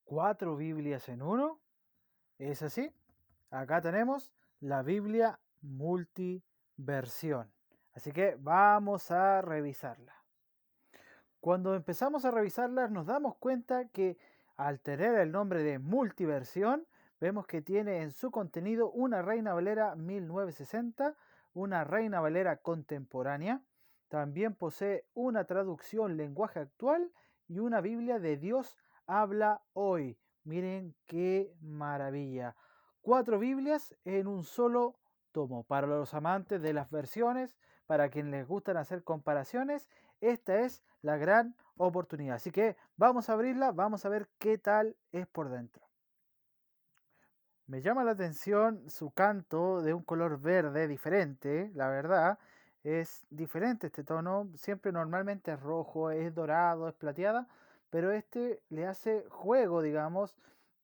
¿Cuatro Biblias en uno? ¿Es así? Acá tenemos la Biblia multiversión. Así que vamos a revisarla. Cuando empezamos a revisarla nos damos cuenta que al tener el nombre de multiversión, vemos que tiene en su contenido una Reina Valera 1960, una Reina Valera contemporánea, también posee una traducción lenguaje actual y una Biblia de Dios habla hoy. Miren qué maravilla. Cuatro Biblias en un solo tomo. Para los amantes de las versiones, para quienes les gustan hacer comparaciones, esta es la gran oportunidad. Así que vamos a abrirla, vamos a ver qué tal es por dentro. Me llama la atención su canto de un color verde diferente, la verdad. Es diferente este tono, siempre normalmente es rojo, es dorado, es plateada, pero este le hace juego, digamos,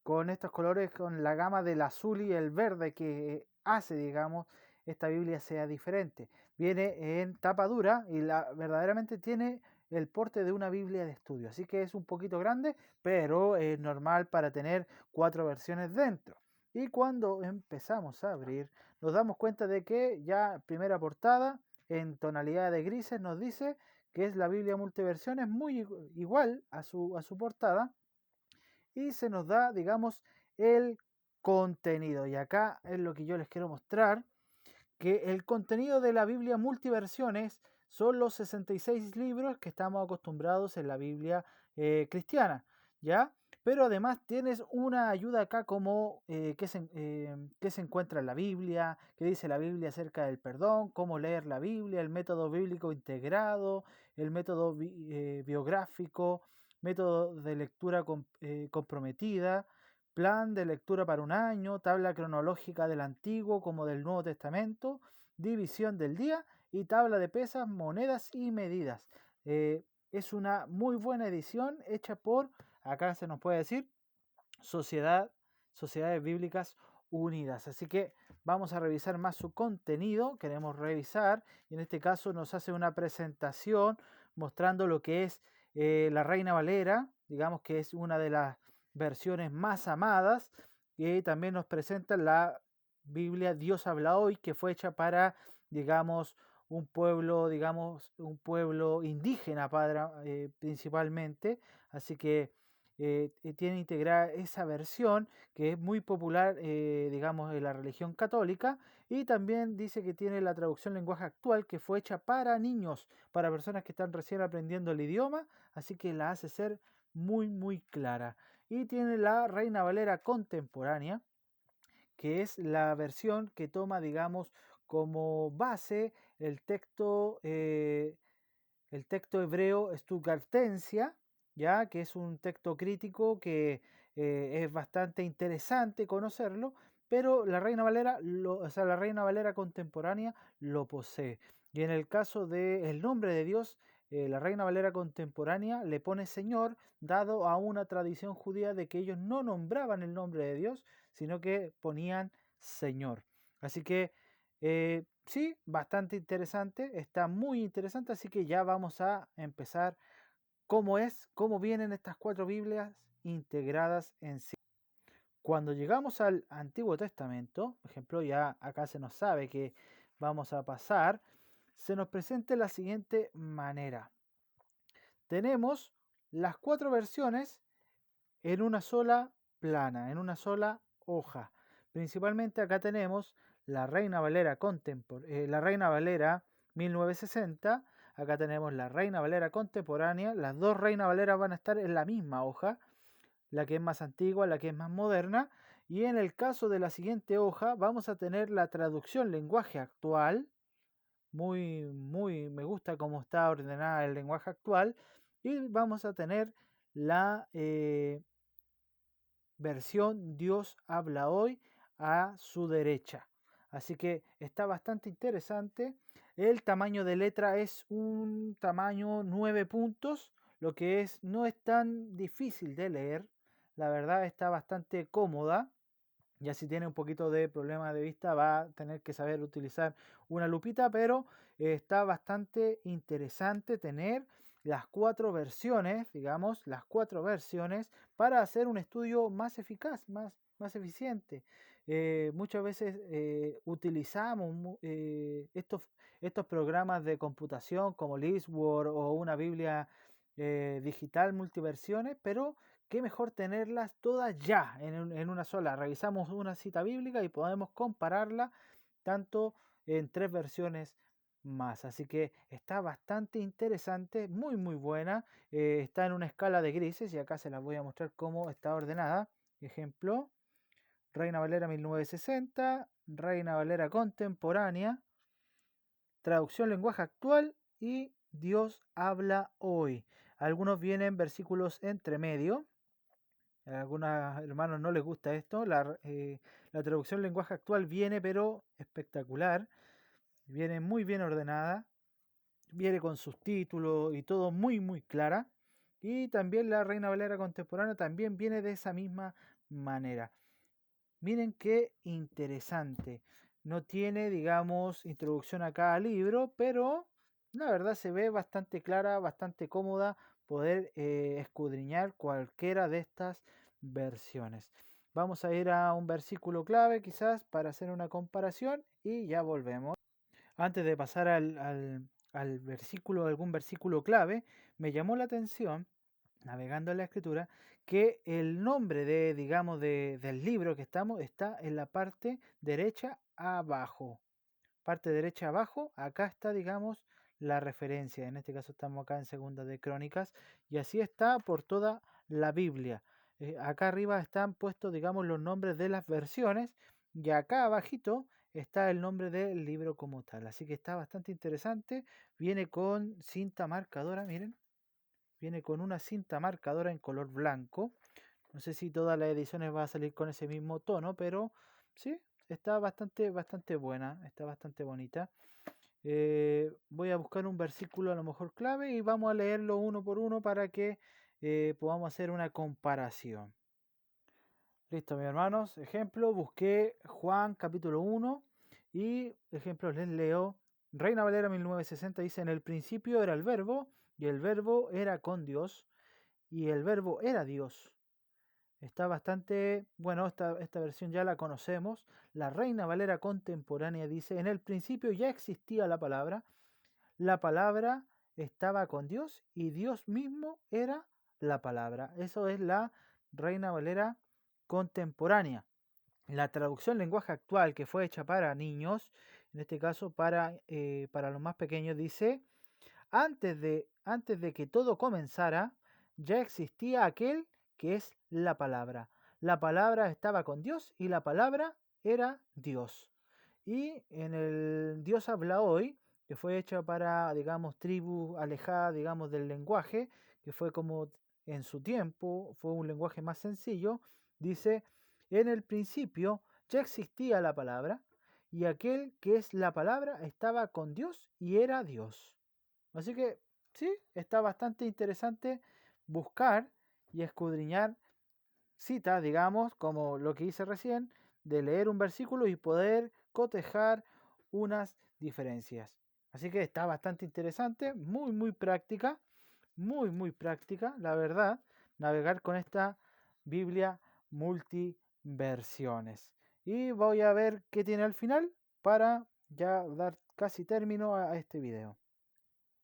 con estos colores, con la gama del azul y el verde que hace, digamos, esta Biblia sea diferente. Viene en tapa dura y verdaderamente tiene el porte de una Biblia de estudio, así que es un poquito grande, pero es normal para tener cuatro versiones dentro. Y cuando empezamos a abrir, nos damos cuenta de que ya primera portada, en tonalidad de grises, nos dice que es la Biblia multiversiones, muy igual a su portada, y se nos da, digamos, el contenido. Y acá es lo que yo les quiero mostrar, que el contenido de la Biblia multiversiones son los 66 libros que estamos acostumbrados en la Biblia cristiana, ¿ya? Pero además tienes una ayuda acá como qué se encuentra en la Biblia, qué dice la Biblia acerca del perdón, cómo leer la Biblia, el método bíblico integrado, el método biográfico, método de lectura comprometida, plan de lectura para un año, tabla cronológica del Antiguo como del Nuevo Testamento, división del día y tabla de pesas, monedas y medidas. Es una muy buena edición hecha por, acá se nos puede decir, Sociedades Bíblicas Unidas. Así que vamos a revisar más su contenido, queremos revisar, y en este caso nos hace una presentación mostrando lo que es la Reina Valera, digamos que es una de las versiones más amadas, y también nos presenta la Biblia Dios habla hoy, que fue hecha para, digamos, un pueblo indígena, principalmente, así que tiene integrada esa versión que es muy popular, digamos, en la religión católica, y también dice que tiene la traducción lenguaje actual que fue hecha para niños, para personas que están recién aprendiendo el idioma, así que la hace ser muy, muy clara. Y tiene la Reina Valera contemporánea, que es la versión que toma, digamos, como base el texto hebreo Stuttgartensia, ya que es un texto crítico que es bastante interesante conocerlo, pero la Reina Valera, o sea, la Reina Valera contemporánea lo posee. Y en el caso del nombre de Dios, la Reina Valera contemporánea le pone Señor, dado a una tradición judía de que ellos no nombraban el nombre de Dios, sino que ponían Señor. Así que sí, bastante interesante, está muy interesante, así que ya vamos a empezar cómo vienen estas cuatro Biblias integradas en sí. Cuando llegamos al Antiguo Testamento, por ejemplo, ya acá se nos sabe que vamos a pasar, se nos presenta de la siguiente manera. Tenemos las cuatro versiones en una sola plana, en una sola hoja. Principalmente acá tenemos la Reina Valera la Reina Valera 1960, acá tenemos la Reina Valera contemporánea, las dos Reina Valera van a estar en la misma hoja, la que es más antigua, la que es más moderna, y en el caso de la siguiente hoja vamos a tener la traducción lenguaje actual, me gusta cómo está ordenada el lenguaje actual, y vamos a tener la versión Dios habla hoy a su derecha. Así que está bastante interesante. El tamaño de letra es un tamaño 9 puntos, lo que no es tan difícil de leer. La verdad está bastante cómoda. Ya si tiene un poquito de problema de vista va a tener que saber utilizar una lupita, pero está bastante interesante tener las 4 versiones, digamos, las 4 versiones para hacer un estudio más eficaz, más eficiente. Muchas veces utilizamos estos programas de computación como ListWord o una Biblia digital multiversiones, pero qué mejor tenerlas todas ya en una sola. Revisamos una cita bíblica y podemos compararla tanto en 3 versiones más. Así que está bastante interesante, muy buena. Está en una escala de grises y acá se las voy a mostrar cómo está ordenada. Ejemplo, Reina Valera 1960, Reina Valera contemporánea, traducción lenguaje actual y Dios habla hoy. Algunos vienen versículos entre medio. A algunos hermanos no les gusta esto. La traducción lenguaje actual viene, pero espectacular. Viene muy bien ordenada. Viene con sus títulos y todo muy clara. Y también la Reina Valera contemporánea también viene de esa misma manera. Miren qué interesante. No tiene, digamos, introducción a cada libro, pero la verdad se ve bastante clara, bastante cómoda poder escudriñar cualquiera de estas versiones. Vamos a ir a un versículo clave quizás para hacer una comparación y ya volvemos. Antes de pasar al versículo, algún versículo clave, me llamó la atención, navegando en la escritura, que el nombre digamos, del libro que estamos está en la parte derecha abajo. Parte derecha abajo, acá está, digamos, la referencia. En este caso estamos acá en Segunda de Crónicas y así está por toda la Biblia. Acá arriba están puestos, digamos, los nombres de las versiones y acá abajito está el nombre del libro como tal. Así que está bastante interesante. Viene con cinta marcadora, miren. Viene con una cinta marcadora en color blanco. No sé si todas las ediciones va a salir con ese mismo tono, pero sí, está bastante buena, está bastante bonita. Voy a buscar un versículo a lo mejor clave y vamos a leerlo uno por uno para que podamos hacer una comparación. Listo, mis hermanos. Ejemplo, busqué Juan capítulo 1 y ejemplo les leo. Reina Valera 1960 dice, en el principio era el verbo y el verbo era con Dios y el verbo era Dios. Está bastante, bueno, esta versión ya la conocemos. La Reina Valera contemporánea dice, en el principio ya existía la palabra estaba con Dios y Dios mismo era la palabra. Eso es la Reina Valera contemporánea. La traducción lenguaje actual que fue hecha para niños, en este caso para los más pequeños, dice, antes de que todo comenzara, ya existía aquel que es la palabra. La palabra estaba con Dios y la palabra era Dios. Y en el Dios habla hoy, que fue hecha para, digamos, tribu alejada, digamos, del lenguaje, que fue como en su tiempo, fue un lenguaje más sencillo, dice, en el principio ya existía la palabra y aquel que es la palabra estaba con Dios y era Dios. Así que sí, está bastante interesante buscar y escudriñar citas, digamos, como lo que hice recién, de leer un versículo y poder cotejar unas diferencias. Así que está bastante interesante, muy práctica, muy práctica, la verdad, navegar con esta Biblia multiversiones. Y voy a ver qué tiene al final para ya dar casi término a este video.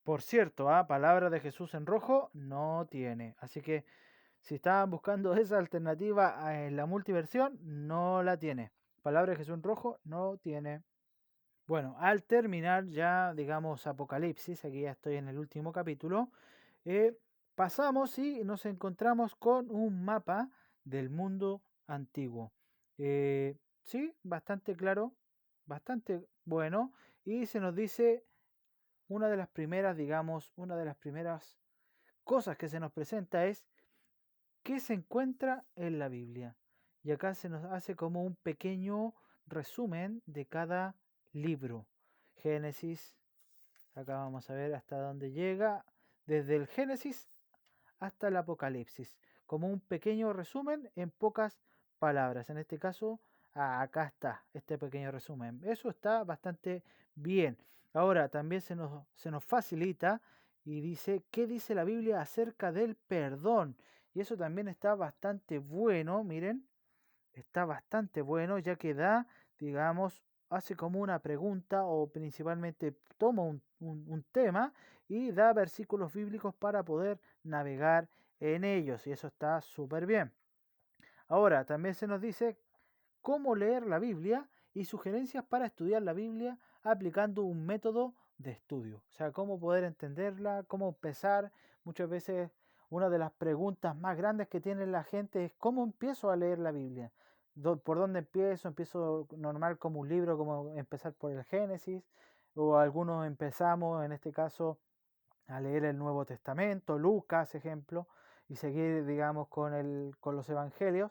Por cierto, palabra de Jesús en rojo no tiene. Así que si estaban buscando esa alternativa en la multiversión, no la tiene. Palabra de Jesús en rojo no tiene. Bueno, al terminar ya, digamos, Apocalipsis, aquí ya estoy en el último capítulo, pasamos y nos encontramos con un mapa del mundo antiguo. Sí, bastante claro, bastante bueno, y se nos dice una de las primeras, digamos, una de las primeras cosas que se nos presenta es qué se encuentra en la Biblia. Y acá se nos hace como un pequeño resumen de cada libro. Génesis, acá vamos a ver hasta dónde llega, desde el Génesis hasta el Apocalipsis, como un pequeño resumen en pocas palabras. En este caso, acá está este pequeño resumen. Eso está bastante bien. Ahora, también se nos facilita y dice, ¿qué dice la Biblia acerca del perdón? Y eso también está bastante bueno, miren, está bastante bueno, ya que da, digamos, hace como una pregunta o principalmente toma un tema y da versículos bíblicos para poder navegar en ellos, y eso está súper bien. Ahora, también se nos dice cómo leer la Biblia y sugerencias para estudiar la Biblia aplicando un método de estudio. O sea, cómo poder entenderla, cómo empezar. Muchas veces una de las preguntas más grandes que tiene la gente es ¿cómo empiezo a leer la Biblia? ¿Por dónde empiezo? ¿Empiezo normal como un libro, como empezar por el Génesis? O algunos empezamos, en este caso, a leer el Nuevo Testamento, Lucas, ejemplo, y seguir, digamos, con los evangelios.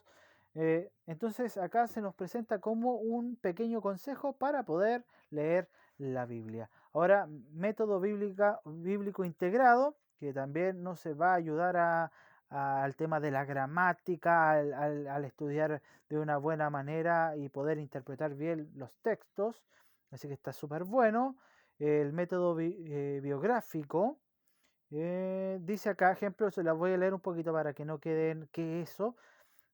Entonces acá se nos presenta como un pequeño consejo para poder leer la Biblia. Ahora, método bíblico integrado, que también nos va a ayudar al tema de la gramática, al estudiar de una buena manera y poder interpretar bien los textos. Así que está súper bueno. El método biográfico, dice acá, ejemplo, se las voy a leer un poquito para que no queden que eso.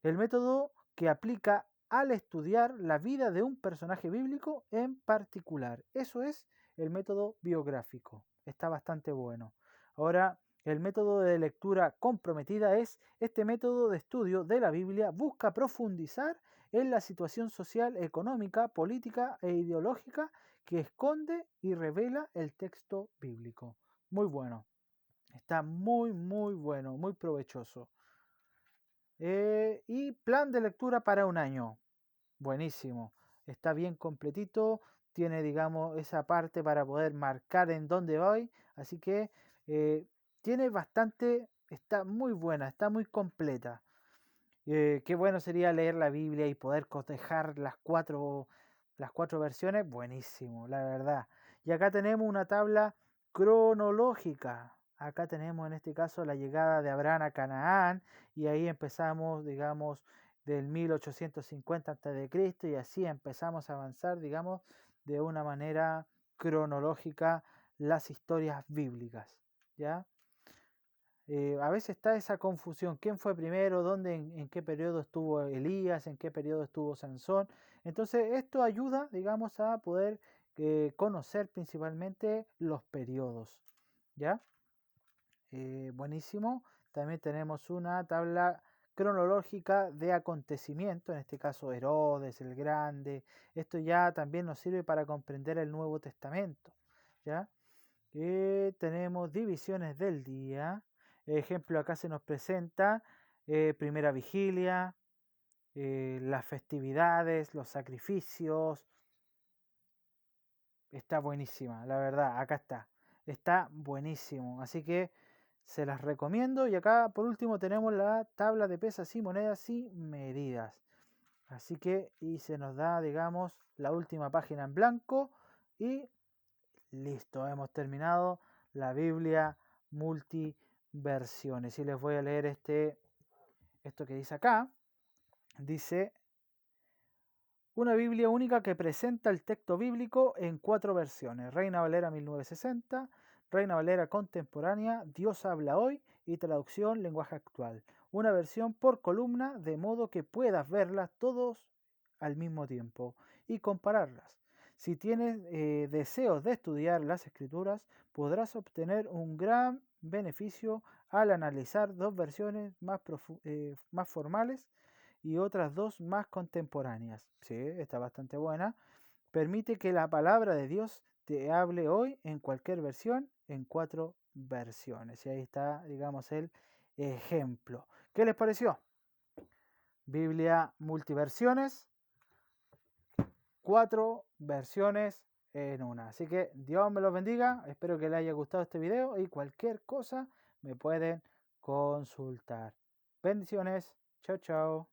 El método que aplica al estudiar la vida de un personaje bíblico en particular. Eso es el método biográfico. Está bastante bueno. Ahora, el método de lectura comprometida es este método de estudio de la Biblia busca profundizar en la situación social, económica, política e ideológica que esconde y revela el texto bíblico. Muy bueno. Está muy, muy bueno, muy provechoso. Y plan de lectura para un año. Buenísimo. Está bien completito. Tiene, digamos, esa parte para poder marcar en dónde voy. Así que tiene bastante, está muy buena, está muy completa. Qué bueno sería leer la Biblia y poder cotejar las cuatro versiones. Buenísimo, la verdad. Y acá tenemos una tabla cronológica. Acá tenemos en este caso la llegada de Abraham a Canaán y ahí empezamos, digamos, del 1850 a.C. y así empezamos a avanzar, digamos, de una manera cronológica las historias bíblicas, ¿ya? A veces está esa confusión, quién fue primero, dónde, en qué periodo estuvo Elías, en qué periodo estuvo Sansón. Entonces esto ayuda, digamos, a poder conocer principalmente los periodos, ¿ya? Buenísimo. También tenemos una tabla cronológica de acontecimientos, en este caso Herodes el Grande. Esto ya también nos sirve para comprender el Nuevo Testamento, ¿ya? Tenemos divisiones del día. Ejemplo, acá se nos presenta primera vigilia, las festividades, los sacrificios. Está buenísima, la verdad, acá está. Está buenísimo. Así que se las recomiendo. Y acá por último tenemos la tabla de pesas y monedas y medidas. Así que, y se nos da, digamos, la última página en blanco. Y listo, hemos terminado la Biblia multiversiones. Y les voy a leer esto que dice acá. Dice, una Biblia única que presenta el texto bíblico en 4 versiones. Reina Valera 1960, Reina Valera contemporánea, Dios habla hoy y traducción lenguaje actual. Una versión por columna de modo que puedas verlas todos al mismo tiempo y compararlas. Si tienes deseos de estudiar las escrituras, podrás obtener un gran beneficio al analizar 2 versiones más formales y otras 2 más contemporáneas. Sí, está bastante buena. Permite que la palabra de Dios te hable hoy en cualquier versión, en 4 versiones. Y ahí está, digamos, el ejemplo. ¿Qué les pareció? Biblia multiversiones, 4 versiones en una. Así que Dios me los bendiga. Espero que les haya gustado este video y cualquier cosa me pueden consultar. Bendiciones. Chao, chao.